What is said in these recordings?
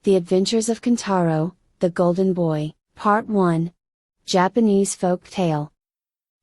The Adventures of Kintaro, the Golden Boy, Part 1. Japanese Folk Tale.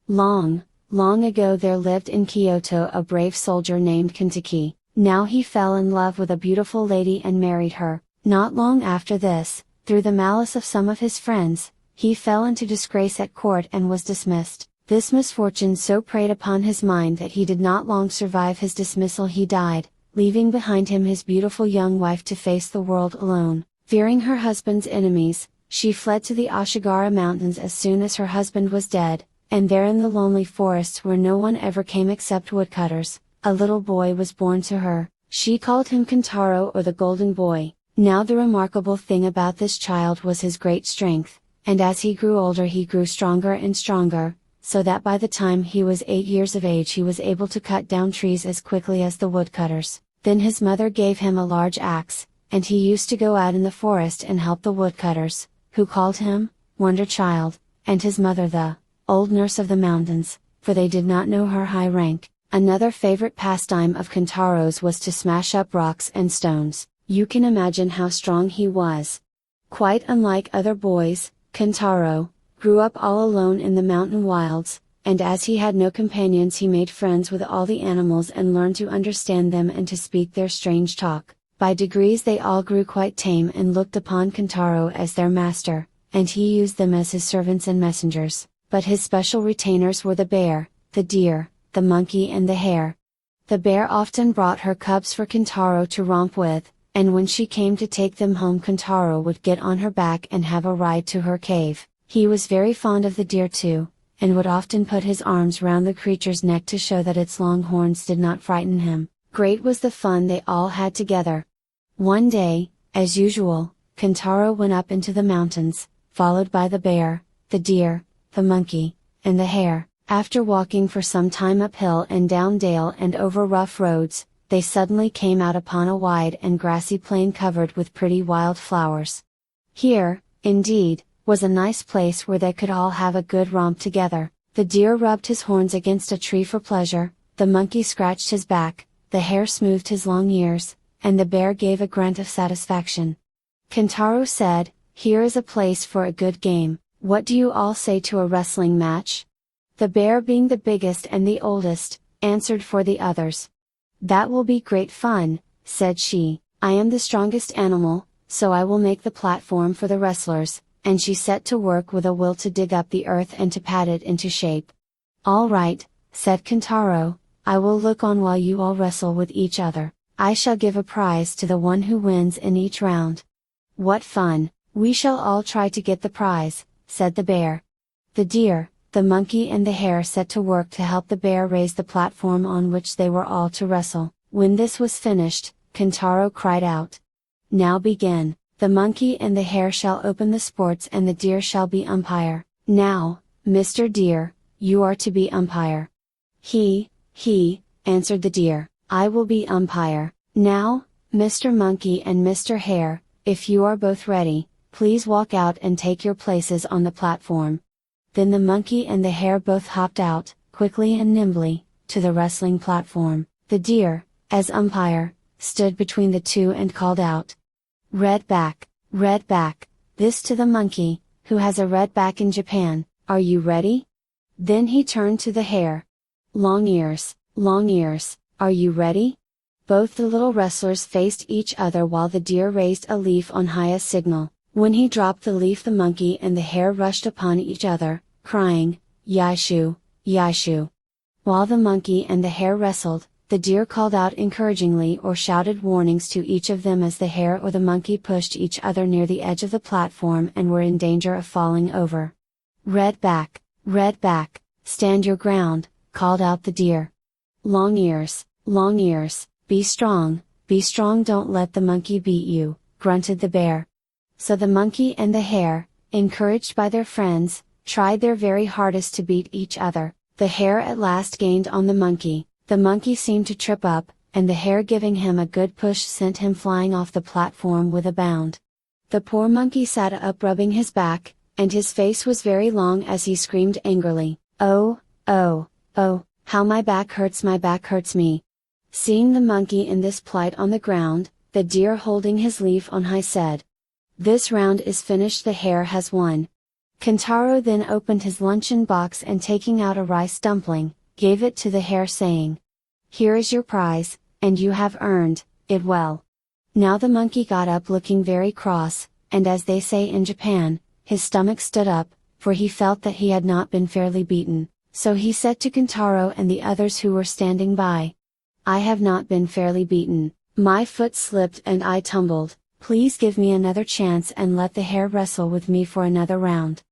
Long, long ago there lived in Kyoto a brave soldier named Kintaro. Now he fell in love with a beautiful lady and married her. Not long after this, through the malice of some of his friends, he fell into disgrace at court and was dismissed. This misfortune so preyed upon his mind that he did not long survive his dismissal. He died, leaving behind him his beautiful young wife to face the world alone. Fearing her husband's enemies, she fled to the Ashigara Mountains as soon as her husband was dead, and there in the lonely forests where no one ever came except woodcutters, a little boy was born to her. She called him Kintaro, or the Golden Boy. Now the remarkable thing about this child was his great strength, and as he grew older he grew stronger and stronger, so that by the time he was 8 years of age he was able to cut down trees as quickly as the woodcutters. Then his mother gave him a large axe, and he used to go out in the forest and help the woodcutters, who called him Wonder Child, and his mother the Old Nurse of the Mountains, for they did not know her high rank. Another favorite pastime of Kintaro's was to smash up rocks and stones. You can imagine how strong he was. Quite unlike other boys, Kintaro grew up all alone in the mountain wilds, and as he had no companions he made friends with all the animals and learned to understand them and to speak their strange talk. By degrees they all grew quite tame and looked upon Kintaro as their master, and he used them as his servants and messengers. But his special retainers were the bear, the deer, the monkey and the hare. The bear often brought her cubs for Kintaro to romp with, and when she came to take them home Kintaro would get on her back and have a ride to her cave. He was very fond of the deer too, and would often put his arms round the creature's neck to show that its long horns did not frighten him. Great was the fun they all had together. One day, as usual, Kintaro went up into the mountains, followed by the bear, the deer, the monkey, and the hare. After walking for some time uphill and down dale and over rough roads, they suddenly came out upon a wide and grassy plain covered with pretty wild flowers. Here, indeed, was a nice place where they could all have a good romp together. The deer rubbed his horns against a tree for pleasure, the monkey scratched his back, the hare smoothed his long ears, and the bear gave a grunt of satisfaction. Kintaro said, "Here is a place for a good game. What do you all say to a wrestling match?" The bear, being the biggest and the oldest, answered for the others. "That will be great fun," said she. "I am the strongest animal, so I will make the platform for the wrestlers," and she set to work with a will to dig up the earth and to pat it into shape. "All right," said Kintaro, "I will look on while you all wrestle with each other. I shall give a prize to the one who wins in each round." "What fun! We shall all try to get the prize," said the bear. The deer, the monkey and the hare set to work to help the bear raise the platform on which they were all to wrestle. When this was finished, Kintaro cried out, "Now begin! The monkey and the hare shall open the sports and the deer shall be umpire. Now, Mr. Deer, you are to be umpire." He, answered the deer, "I will be umpire." "Now, Mr. Monkey and Mr. Hare, if you are both ready, please walk out and take your places on the platform." Then the monkey and the hare both hopped out, quickly and nimbly, to the wrestling platform. The deer, as umpire, stood between the two and called out, red back, this to the monkey, who has a red back in Japan, "Are you ready?" Then he turned to the hare. Long ears, are you ready?" Both the little wrestlers faced each other while the deer raised a leaf on high as signal. When he dropped the leaf the monkey and the hare rushed upon each other, crying, "Yaishu, Yaishu!" While the monkey and the hare wrestled, the deer called out encouragingly or shouted warnings to each of them as the hare or the monkey pushed each other near the edge of the platform and were in danger of falling over. Red back, stand your ground," called out the deer. Long ears, be strong, don't let the monkey beat you," grunted the bear. So the monkey and the hare, encouraged by their friends, tried their very hardest to beat each other. The hare at last gained on the monkey seemed to trip up, and the hare giving him a good push sent him flying off the platform with a bound. The poor monkey sat up rubbing his back, and his face was very long as he screamed angrily, "Oh, how my back hurts me." Seeing the monkey in this plight on the ground, the deer holding his leaf on high said, This round is finished, the hare has won. Kintaro then opened his luncheon box and taking out a rice dumpling, gave it to the hare saying, "Here is your prize, and you have earned it well." Now the monkey got up looking very cross, and as they say in Japan, his stomach stood up, for he felt that he had not been fairly beaten, so he said to Kintaro and the others who were standing by, "I have not been fairly beaten, my foot slipped and I tumbled, please give me another chance and let the hare wrestle with me for another round."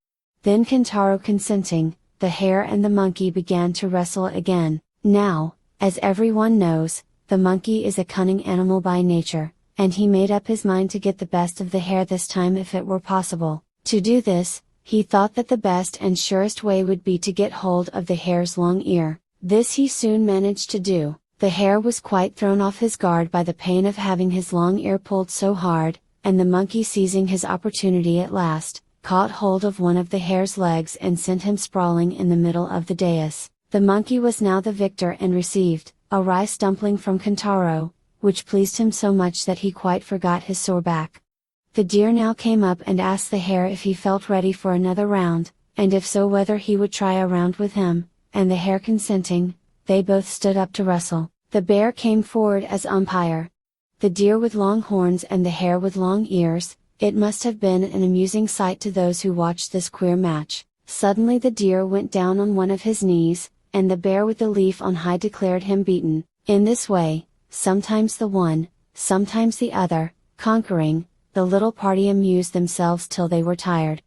Then Kintaro consenting, the hare and the monkey began to wrestle again. Now, as everyone knows, the monkey is a cunning animal by nature, and he made up his mind to get the best of the hare this time if it were possible. To do this, he thought that the best and surest way would be to get hold of the hare's long ear. This he soon managed to do. The hare was quite thrown off his guard by the pain of having his long ear pulled so hard, and the monkey, seizing his opportunity at last, caught hold of one of the hare's legs and sent him sprawling in the middle of the dais. The monkey was now the victor and received a rice dumpling from Kintaro, which pleased him so much that he quite forgot his sore back. The deer now came up and asked the hare if he felt ready for another round, and if so whether he would try a round with him, and the hare consenting, they both stood up to wrestle. The bear came forward as umpire. The deer with long horns and the hare with long ears. It must have been an amusing sight to those who watched this queer match. Suddenly the deer went down on one of his knees, and the bear with the leaf on high declared him beaten. In this way, sometimes the one, sometimes the other, conquering, the little party amused themselves till they were tired.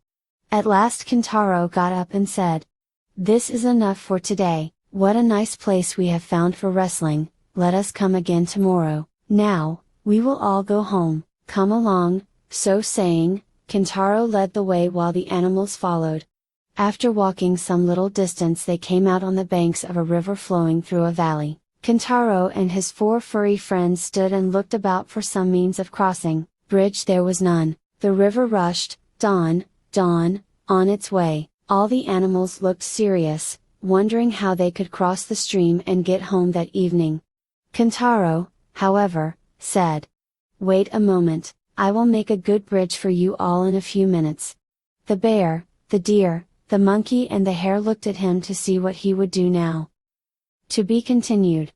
At last Kintaro got up and said, "This is enough for today. What a nice place we have found for wrestling, let us come again tomorrow. Now, we will all go home, come along." So saying, Kintaro led the way while the animals followed. After walking some little distance they came out on the banks of a river flowing through a valley. Kintaro and his 4 furry friends stood and looked about for some means of crossing. Bridge there was none. The river rushed, on its way. All the animals looked serious, wondering how they could cross the stream and get home that evening. Kintaro, however, said, "Wait a moment, I will make a good bridge for you all in a few minutes." The bear, the deer, the monkey and the hare looked at him to see what he would do now. To be continued.